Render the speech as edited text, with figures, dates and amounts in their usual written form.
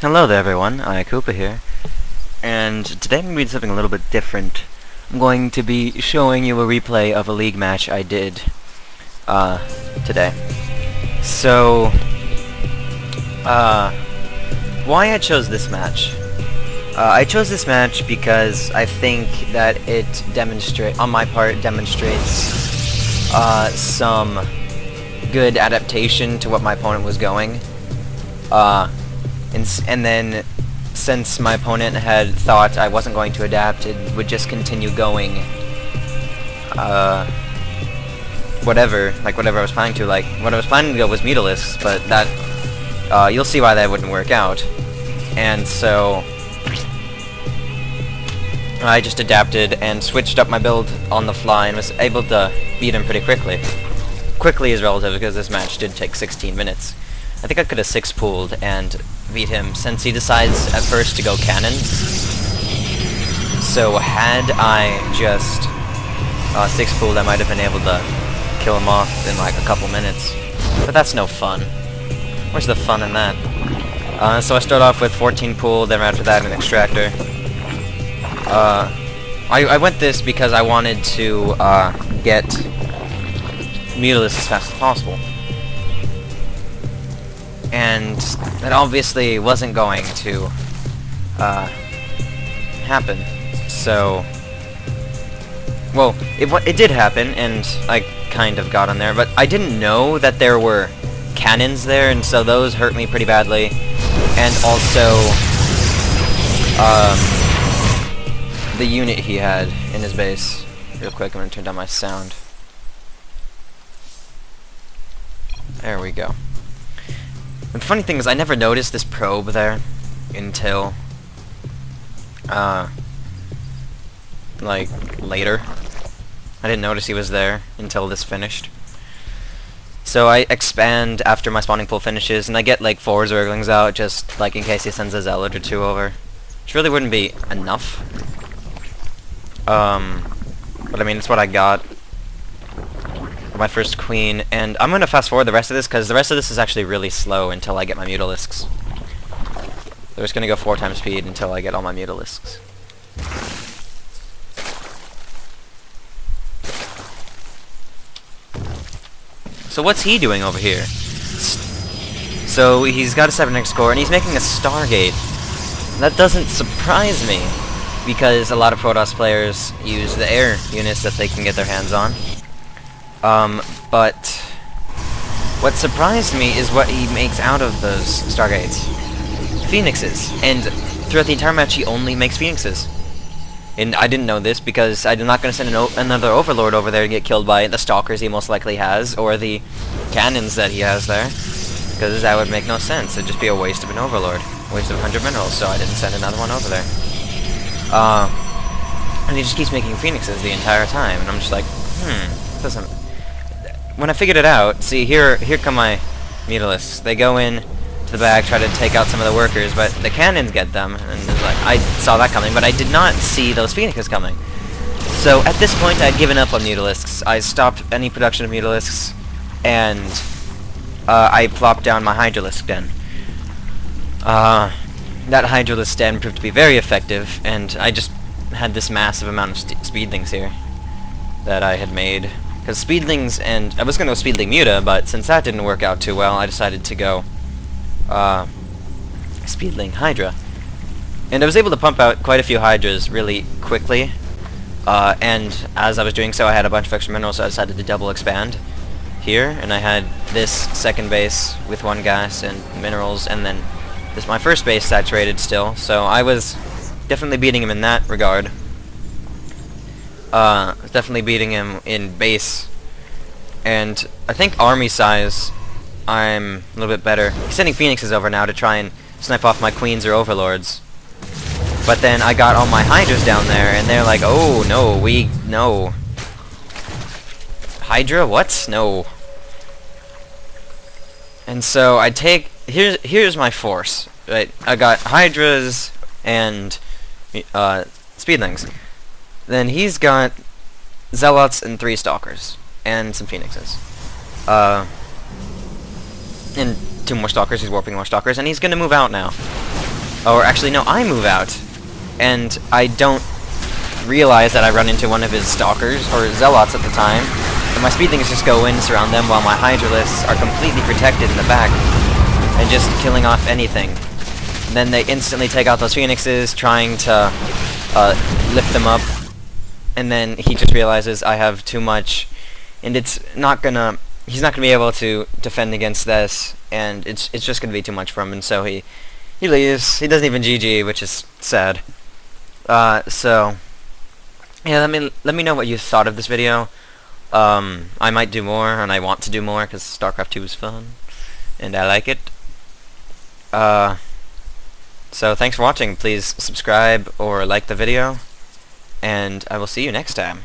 Hello there everyone, Koopa here, and today I'm going to be doing something a little bit different. I'm going to be showing you a replay of a league match I did, today. So, why I chose this match? I chose this match because I think that it on my part, demonstrates, some good adaptation to what my opponent was going. And then, since my opponent had thought I wasn't going to adapt, it would just continue going, whatever I was planning to. Like, what I was planning to go was Mutalisks, but that, you'll see why that wouldn't work out. And so, I just adapted and switched up my build on the fly and was able to beat him pretty quickly. Quickly is relative, because this match did take 16 minutes. I think I could have 6-pooled and beat him, since he decides at first to go cannons. So had I just 6-pooled, I might have been able to kill him off in like a couple minutes. But that's no fun. Where's the fun in that? So I start off with 14-pool, then right after that an extractor. I went this because I wanted to get Mutalisks as fast as possible. And that obviously wasn't going to happen. So, well, it did happen, and I kind of got on there, but I didn't know that there were cannons there, and so those hurt me pretty badly. And also, the unit he had in his base. Real quick, I'm gonna turn down my sound. There we go. The funny thing is, I never noticed this probe there until, like, later. I didn't notice he was there until this finished. So I expand after my spawning pool finishes, and I get, like, 4 Zerglings out, just, like, in case he sends a Zealot or 2 over. Which really wouldn't be enough. But I mean, it's what I got. My first queen, and I'm going to fast forward the rest of this, because the rest of this is actually really slow until I get my Mutalisks. They're just going to go 4 times speed until I get all my Mutalisks. So what's he doing over here? So he's got a 7x score, and he's making a Stargate. That doesn't surprise me, because a lot of Protoss players use the air units that they can get their hands on. But what surprised me is what he makes out of those Stargates. Phoenixes. And throughout the entire match, he only makes Phoenixes. And I didn't know this because I'm not going to send another Overlord over there to get killed by the Stalkers he most likely has, or the cannons that he has there. Because that would make no sense. It'd just be a waste of an Overlord. A waste of 100 minerals, so I didn't send another one over there. And he just keeps making Phoenixes the entire time, and I'm just like, doesn't... When I figured it out, see, here come my Mutalisks. They go in to the back, try to take out some of the workers, but the cannons get them, and it's like, I saw that coming, but I did not see those Phoenixes coming. So at this point, I'd given up on Mutalisks. I stopped any production of Mutalisks, and I plopped down my Hydralisk den. That Hydralisk den proved to be very effective, and I just had this massive amount of speedlings here that I had made. Because Speedlings, and I was going to go Speedling Muta, but since that didn't work out too well, I decided to go Speedling Hydra. And I was able to pump out quite a few Hydras really quickly, and as I was doing so, I had a bunch of extra minerals, so I decided to double expand here, and I had this second base with 1 gas and minerals, and then this my first base saturated still, so I was definitely beating him in that regard. Definitely beating him in base, and I think army size I'm a little bit better. He's sending Phoenixes over now to try and snipe off my queens or overlords, but then I got all my Hydras down there, and they're like, oh no, no Hydra, what? No. And so I take, here's my force, right? I got Hydras and Speedlings. Then he's got Zealots and 3 Stalkers, and some Phoenixes. And 2 more Stalkers, he's warping more Stalkers, and he's gonna move out now. or actually no, I move out, and I don't realize that I run into one of his stalkers, or zealots at the time, and my speed things just go in, surround them, while my hydralisks are completely protected in the back, and just killing off anything. And then they instantly take out those phoenixes, trying to lift them up, and then he just realizes I have too much, and he's not gonna be able to defend against this, and it's just gonna be too much for him, and so he leaves. He doesn't even GG, which is sad. So yeah, let me know what you thought of this video. I might do more, and I want to do more because Starcraft 2 is fun, and I like it. So thanks for watching. Please subscribe or like the video, and I will see you next time.